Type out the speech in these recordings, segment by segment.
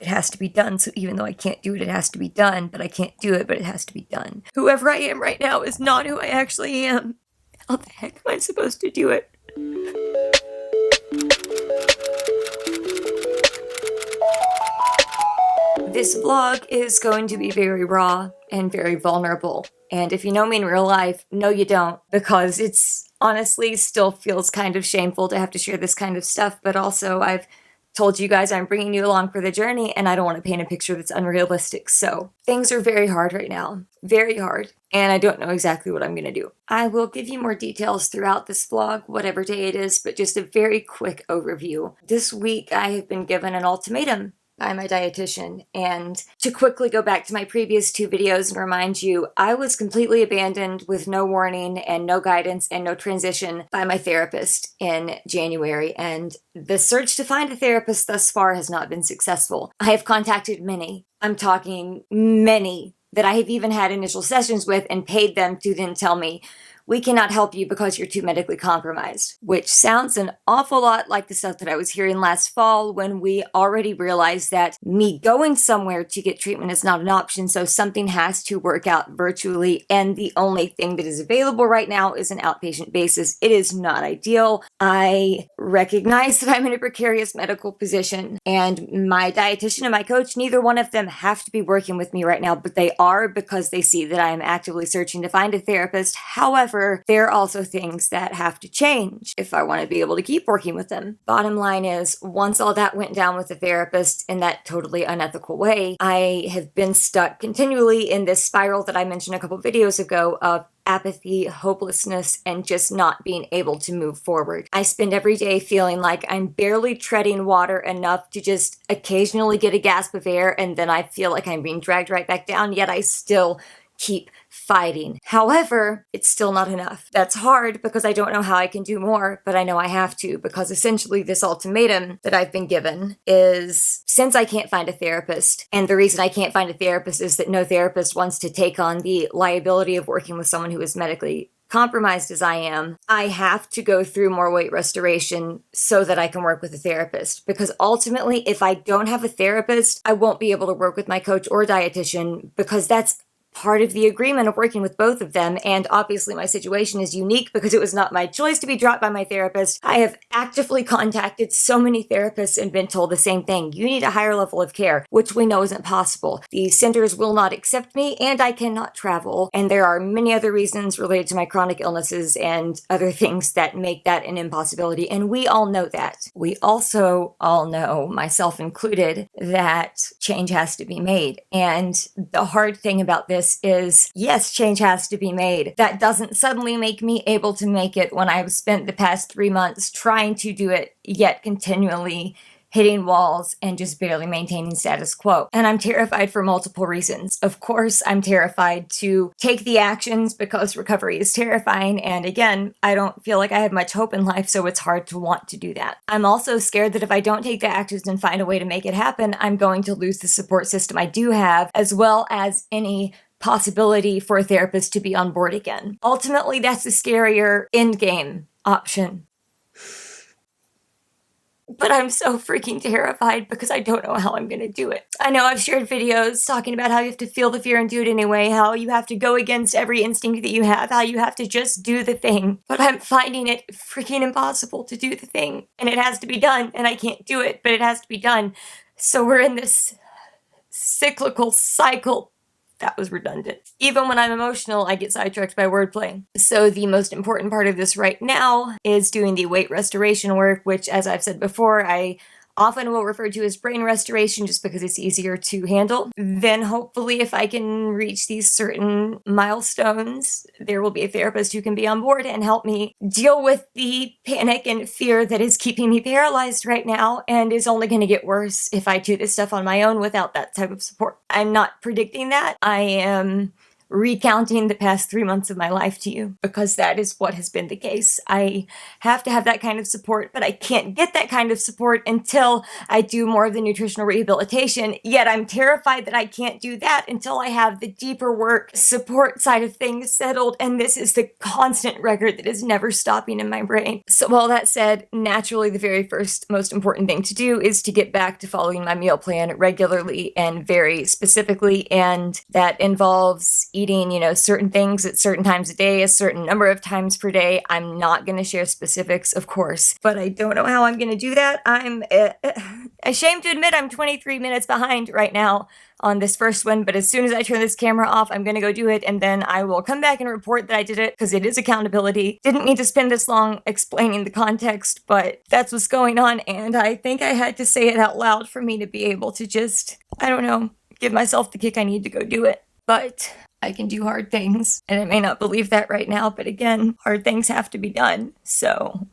It has to be done, so even though I can't do it, it has to be done, but I can't do it, but it has to be done. Whoever I am right now is not who I actually am. How the heck am I supposed to do it? This vlog is going to be very raw and very vulnerable. And if you know me in real life, no you don't, because it's honestly still feels kind of shameful to have to share this kind of stuff, but also I've told you guys I'm bringing you along for the journey and I don't want to paint a picture that's unrealistic. So things are very hard right now, very hard, and I don't know exactly what I'm going to do. I will give you more details throughout this vlog, whatever day it is, but just a very quick overview. This week I have been given an ultimatum by my dietitian, and to quickly go back to my previous 2 videos and remind you, I was completely abandoned with no warning and no guidance and no transition by my therapist in January, and the search to find a therapist thus far has not been successful. I have contacted many, I'm talking many, that I have even had initial sessions with and paid them to then tell me, we cannot help you because you're too medically compromised, which sounds an awful lot like the stuff that I was hearing last fall when we already realized that me going somewhere to get treatment is not an option, so something has to work out virtually, and the only thing that is available right now is an outpatient basis. It is not ideal. I recognize that I'm in a precarious medical position, and my dietitian and my coach, neither one of them have to be working with me right now, but they are because they see that I am actively searching to find a therapist. However, there are also things that have to change if I want to be able to keep working with them. Bottom line is, once all that went down with the therapist in that totally unethical way, I have been stuck continually in this spiral that I mentioned a couple videos ago of apathy, hopelessness, and just not being able to move forward. I spend every day feeling like I'm barely treading water enough to just occasionally get a gasp of air, and then I feel like I'm being dragged right back down, yet I still keep fighting. However, it's still not enough. That's hard because I don't know how I can do more, but I know I have to, because essentially this ultimatum that I've been given is, since I can't find a therapist, and the reason I can't find a therapist is that no therapist wants to take on the liability of working with someone who is medically compromised as I am, I have to go through more weight restoration so that I can work with a therapist. Because ultimately, if I don't have a therapist, I won't be able to work with my coach or dietitian, because that's part of the agreement of working with both of them. And obviously my situation is unique because it was not my choice to be dropped by my therapist. I have actively contacted so many therapists and been told the same thing. You need a higher level of care, which we know isn't possible. The centers will not accept me and I cannot travel. And there are many other reasons related to my chronic illnesses and other things that make that an impossibility. And we all know that. We also all know, myself included, that change has to be made. And the hard thing about this is, yes, change has to be made. That doesn't suddenly make me able to make it when I've spent the past 3 months trying to do it, yet continually hitting walls and just barely maintaining status quo. And I'm terrified for multiple reasons. Of course, I'm terrified to take the actions because recovery is terrifying. And again, I don't feel like I have much hope in life, so it's hard to want to do that. I'm also scared that if I don't take the actions and find a way to make it happen, I'm going to lose the support system I do have, as well as any possibility for a therapist to be on board again. Ultimately, that's the scarier endgame option. But I'm so freaking terrified because I don't know how I'm gonna do it. I know I've shared videos talking about how you have to feel the fear and do it anyway, how you have to go against every instinct that you have, how you have to just do the thing. But I'm finding it freaking impossible to do the thing. And it has to be done, and I can't do it, but it has to be done. So we're in this cyclical cycle. That was redundant. Even when I'm emotional, I get sidetracked by wordplay. So the most important part of this right now is doing the weight restoration work, which, as I've said before, I often will refer to as brain restoration just because it's easier to handle. Then hopefully if I can reach these certain milestones, there will be a therapist who can be on board and help me deal with the panic and fear that is keeping me paralyzed right now and is only going to get worse if I do this stuff on my own without that type of support. I'm not predicting that. I am recounting the past 3 months of my life to you, because that is what has been the case. I have to have that kind of support, but I can't get that kind of support until I do more of the nutritional rehabilitation, yet I'm terrified that I can't do that until I have the deeper work support side of things settled, and this is the constant record that is never stopping in my brain. So all that said, naturally the very first most important thing to do is to get back to following my meal plan regularly and very specifically, and that involves eating, certain things at certain times a day, a certain number of times per day. I'm not going to share specifics, of course, but I don't know how I'm going to do that. I'm ashamed to admit I'm 23 minutes behind right now on this first one, but as soon as I turn this camera off, I'm going to go do it, and then I will come back and report that I did it, because it is accountability. Didn't mean to spend this long explaining the context, but that's what's going on, and I think I had to say it out loud for me to be able to just, give myself the kick I need to go do it. But I can do hard things, and I may not believe that right now, but again, hard things have to be done, so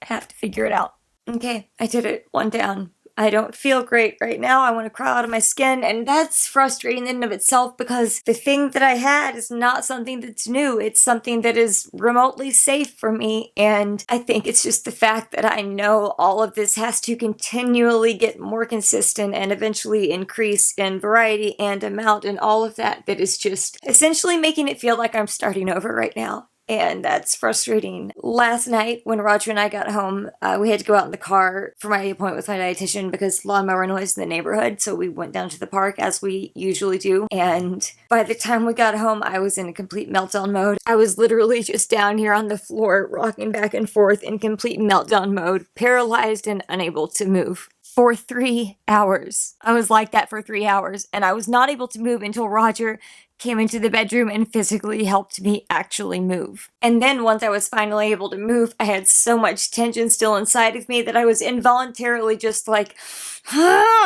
I have to figure it out. Okay, I did it. One down. I don't feel great right now. I want to crawl out of my skin, and that's frustrating in and of itself, because the thing that I had is not something that's new. It's something that is remotely safe for me, and I think it's just the fact that I know all of this has to continually get more consistent and eventually increase in variety and amount and all of that is just essentially making it feel like I'm starting over right now. And that's frustrating. Last night, when Roger and I got home, we had to go out in the car for my appointment with my dietitian because lawnmower noise in the neighborhood, so we went down to the park as we usually do. And by the time we got home, I was in a complete meltdown mode. I was literally just down here on the floor, rocking back and forth in complete meltdown mode, paralyzed and unable to move. For 3 hours. I was like that for 3 hours, and I was not able to move until Roger came into the bedroom and physically helped me actually move. And then once I was finally able to move, I had so much tension still inside of me that I was involuntarily just like,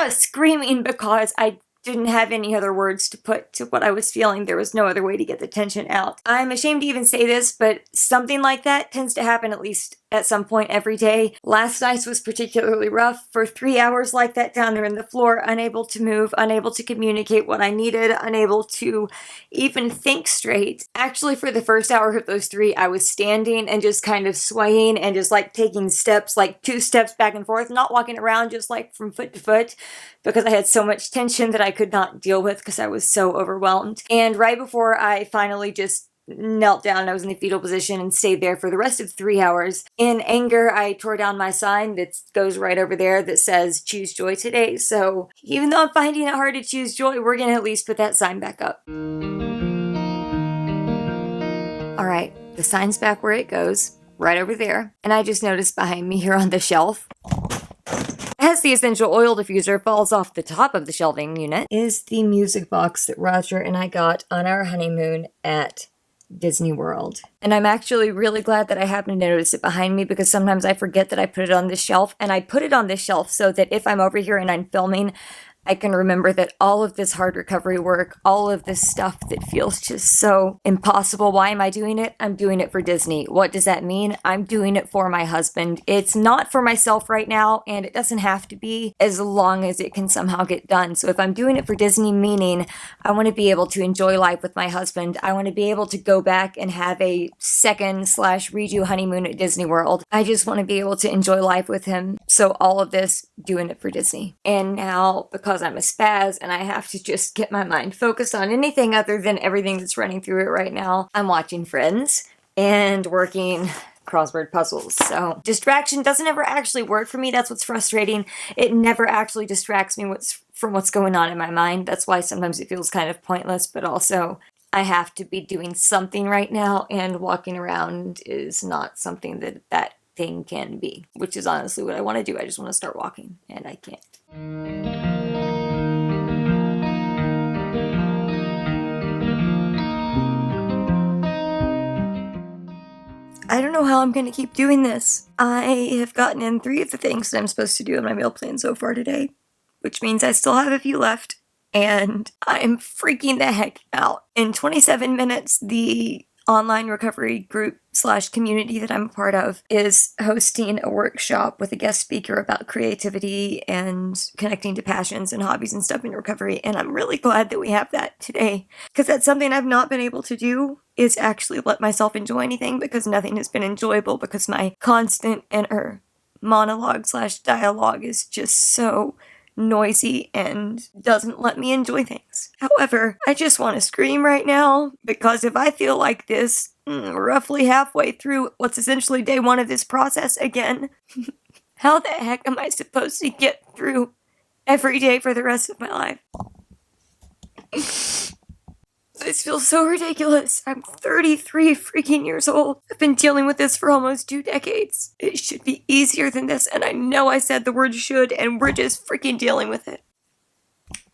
screaming, because I didn't have any other words to put to what I was feeling. There was no other way to get the tension out. I'm ashamed to even say this, but something like that tends to happen at least at some point every day. Last night's was particularly rough. For 3 hours like that down there on the floor, unable to move, unable to communicate what I needed, unable to even think straight. Actually, for the first hour of those 3, I was standing and just kind of swaying and just like taking steps, like 2 steps back and forth, not walking around just like from foot to foot, because I had so much tension that I could not deal with because I was so overwhelmed. And right before I finally just knelt down, I was in the fetal position and stayed there for the rest of 3 hours. In anger, I tore down my sign that goes right over there that says choose joy today. So even though I'm finding it hard to choose joy, we're gonna at least put that sign back up. All right, the sign's back where it goes, right over there. And I just noticed behind me here on the shelf, as the essential oil diffuser falls off the top of the shelving unit, is the music box that Roger and I got on our honeymoon at Disney World. And I'm actually really glad that I happened to notice it behind me, because sometimes I forget that I put it on this shelf, and I put it on this shelf so that if I'm over here and I'm filming, I can remember that all of this hard recovery work, all of this stuff that feels just so impossible, why am I doing it? I'm doing it for Disney. What does that mean? I'm doing it for my husband. It's not for myself right now, and it doesn't have to be, as long as it can somehow get done. So if I'm doing it for Disney, meaning I want to be able to enjoy life with my husband, I want to be able to go back and have a second/redo honeymoon at Disney World. I just want to be able to enjoy life with him. So all of this, doing it for Disney. And now, because I'm a spaz and I have to just get my mind focused on anything other than everything that's running through it right now, I'm watching Friends and working crossword puzzles. So distraction doesn't ever actually work for me. That's what's frustrating. It never actually distracts me from what's going on in my mind. That's why sometimes it feels kind of pointless, but also I have to be doing something right now, and walking around is not something that thing can be, which is honestly what I want to do. I just want to start walking, and I can't. I don't know how I'm going to keep doing this. I have gotten in 3 of the things that I'm supposed to do in my meal plan so far today, which means I still have a few left, and I'm freaking the heck out. In 27 minutes, the online recovery group / community that I'm a part of is hosting a workshop with a guest speaker about creativity and connecting to passions and hobbies and stuff in recovery. And I'm really glad that we have that today, because that's something I've not been able to do, is actually let myself enjoy anything, because nothing has been enjoyable, because my constant inner monologue / dialogue is just so noisy and doesn't let me enjoy things. However, I just want to scream right now, because if I feel like this roughly halfway through what's essentially day 1 of this process again, how the heck am I supposed to get through every day for the rest of my life? This feels so ridiculous. I'm 33 freaking years old. I've been dealing with this for almost 2 decades. It should be easier than this, and I know I said the word should, and we're just freaking dealing with it.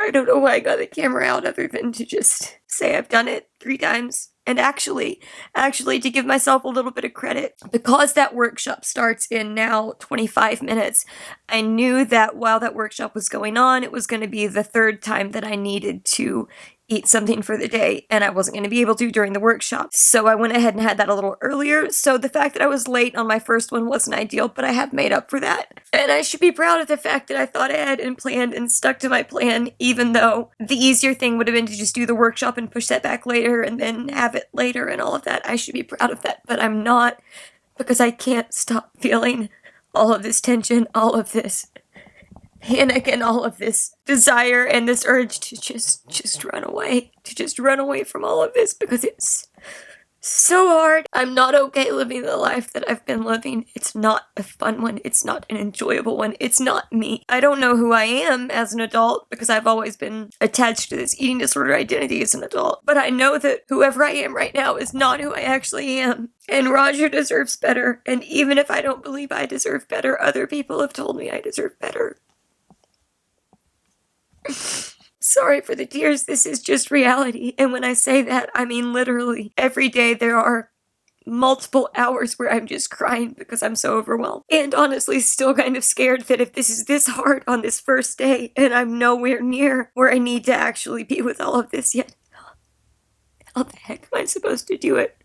I don't know why I got the camera out other than to just say I've done it 3 times. And actually, to give myself a little bit of credit, because that workshop starts in now 25 minutes, I knew that while that workshop was going on, it was going to be the 3rd time that I needed to eat something for the day, and I wasn't going to be able to during the workshop. So I went ahead and had that a little earlier. So the fact that I was late on my first one wasn't ideal, but I have made up for that. And I should be proud of the fact that I thought ahead and planned and stuck to my plan, even though the easier thing would have been to just do the workshop and push that back later and then have it later and all of that. I should be proud of that, but I'm not, because I can't stop feeling all of this tension, all of this panic, and all of this desire and this urge to just run away from all of this, because it's so hard. I'm not okay living the life that I've been living. It's not a fun one. It's not an enjoyable one. It's not me. I don't know who I am as an adult, because I've always been attached to this eating disorder identity as an adult. But I know that whoever I am right now is not who I actually am. And Roger deserves better. And even if I don't believe I deserve better, other people have told me I deserve better. Sorry for the tears, this is just reality. And when I say that, I mean literally every day there are multiple hours where I'm just crying because I'm so overwhelmed. And honestly, still kind of scared that if this is this hard on this first day and I'm nowhere near where I need to actually be with all of this yet, how the heck am I supposed to do it?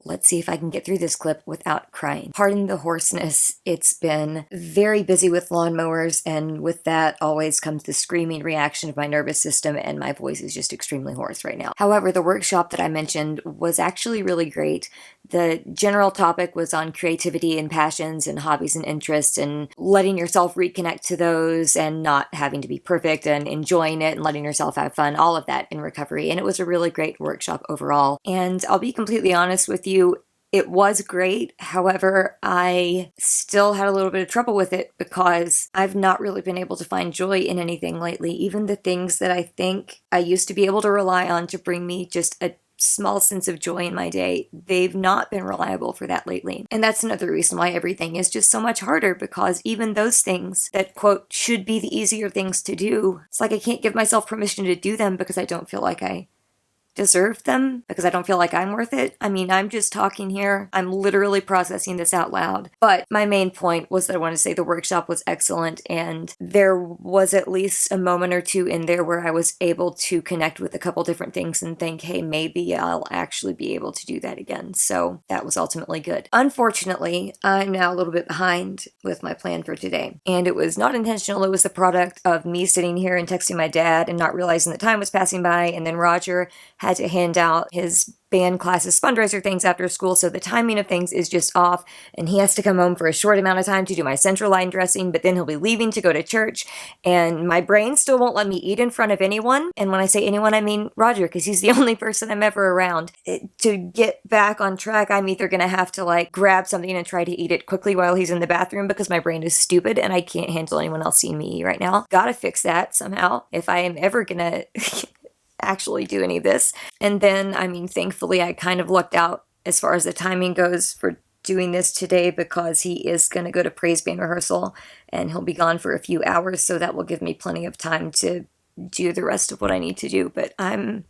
Let's see if I can get through this clip without crying. Pardon the hoarseness. It's been very busy with lawnmowers, and with that always comes the screaming reaction of my nervous system, and my voice is just extremely hoarse right now. However, the workshop that I mentioned was actually really great. The general topic was on creativity and passions and hobbies and interests, and letting yourself reconnect to those and not having to be perfect and enjoying it and letting yourself have fun, all of that in recovery. And it was a really great workshop overall. And I'll be completely honest with you, it was great. However, I still had a little bit of trouble with it because I've not really been able to find joy in anything lately. Even the things that I think I used to be able to rely on to bring me just a small sense of joy in my day, they've not been reliable for that lately. And that's another reason why everything is just so much harder, because even those things that, quote, should be the easier things to do, it's like I can't give myself permission to do them because I don't feel like I deserve them, because I don't feel like I'm worth it. I mean, I'm just talking here. I'm literally processing this out loud. But my main point was that I want to say the workshop was excellent, and there was at least a moment or two in there where I was able to connect with a couple different things and think, hey, maybe I'll actually be able to do that again. So that was ultimately good. Unfortunately, I'm now a little bit behind with my plan for today. And it was not intentional. It was the product of me sitting here and texting my dad and not realizing that time was passing by, and then Roger had to hand out his band classes fundraiser things after school, so the timing of things is just off, and he has to come home for a short amount of time to do my central line dressing, but then he'll be leaving to go to church, and my brain still won't let me eat in front of anyone. And when I say anyone, I mean Roger, because he's the only person I'm ever around. To get back on track, I'm either gonna have to grab something and try to eat it quickly while he's in the bathroom, because my brain is stupid and I can't handle anyone else seeing me eat right now. Gotta fix that somehow if I am ever gonna actually do any of this. And then, I mean, thankfully I kind of lucked out as far as the timing goes for doing this today, because he is going to go to praise band rehearsal and he'll be gone for a few hours, so that will give me plenty of time to do the rest of what I need to do. But I'm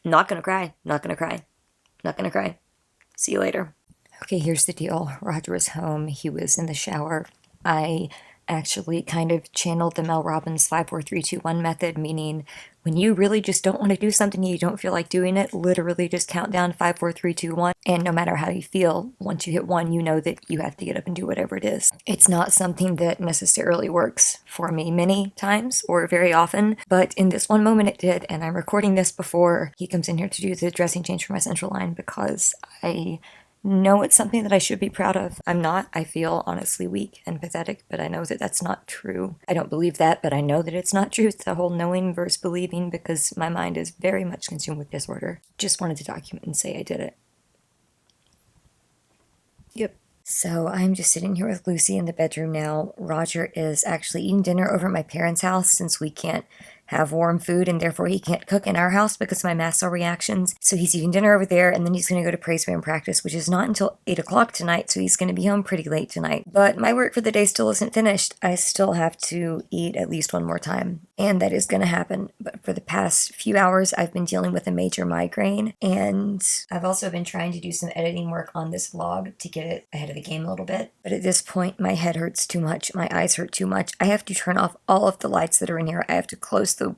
not gonna cry. See you later. Okay, here's the deal. Roger was home. He was in the shower. I actually kind of channeled the Mel Robbins 5 4 3 2 1 method, meaning when you really just don't want to do something and you don't feel like doing it, literally just count down 5, 4, 3, 2, 1. And no matter how you feel, once you hit 1, you know that you have to get up and do whatever it is. It's not something that necessarily works for me many times or very often, but in this one moment it did. And I'm recording this before he comes in here to do the dressing change for my central line because I know it's something that I should be proud of. I'm not. I feel honestly weak and pathetic, but I know that that's not true. I don't believe that, but I know that it's not true. It's the whole knowing versus believing because my mind is very much consumed with disorder. Just wanted to document and say I did it. Yep. So I'm just sitting here with Lucy in the bedroom now. Roger is actually eating dinner over at my parents' house since we can't have warm food and therefore he can't cook in our house because of my mast cell reactions. So he's eating dinner over there and then he's going to go to praise band practice, which is not until 8 o'clock tonight, so he's going to be home pretty late tonight. But my work for the day still isn't finished. I still have to eat at least one more time, and that is going to happen. But for the past few hours, I've been dealing with a major migraine, and I've also been trying to do some editing work on this vlog to get it ahead of the game a little bit. But at this point, my head hurts too much. My eyes hurt too much. I have to turn off all of the lights that are in here. I have to close the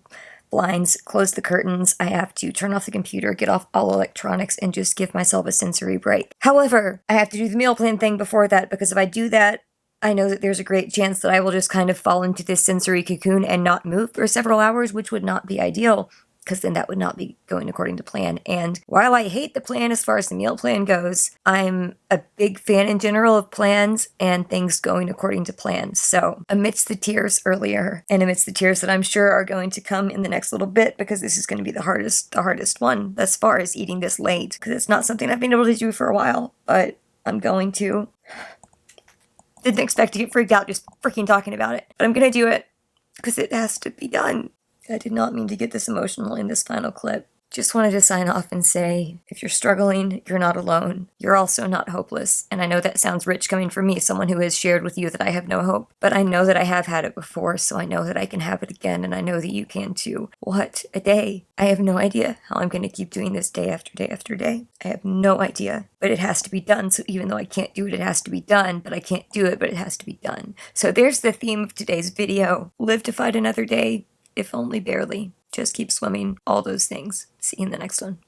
blinds, close the curtains. I have to turn off the computer, get off all electronics, and just give myself a sensory break. However, I have to do the meal plan thing before that because if I do that, I know that there's a great chance that I will just kind of fall into this sensory cocoon and not move for several hours, which would not be ideal because then that would not be going according to plan. And while I hate the plan as far as the meal plan goes, I'm a big fan in general of plans and things going according to plan. So amidst the tears earlier and amidst the tears that I'm sure are going to come in the next little bit, because this is going to be the hardest one thus far is eating this late, because it's not something I've been able to do for a while, but I'm going to. Didn't expect to get freaked out just freaking talking about it, but I'm going to do it because it has to be done. I did not mean to get this emotional in this final clip. Just wanted to sign off and say, if you're struggling, you're not alone. You're also not hopeless. And I know that sounds rich coming from me, someone who has shared with you that I have no hope. But I know that I have had it before, so I know that I can have it again, and I know that you can too. What a day. I have no idea how I'm going to keep doing this day after day after day. I have no idea. But it has to be done, so even though I can't do it, it has to be done. But I can't do it, but it has to be done. So there's the theme of today's video. Live to fight another day, if only barely. Just keep swimming, all those things. See you in the next one.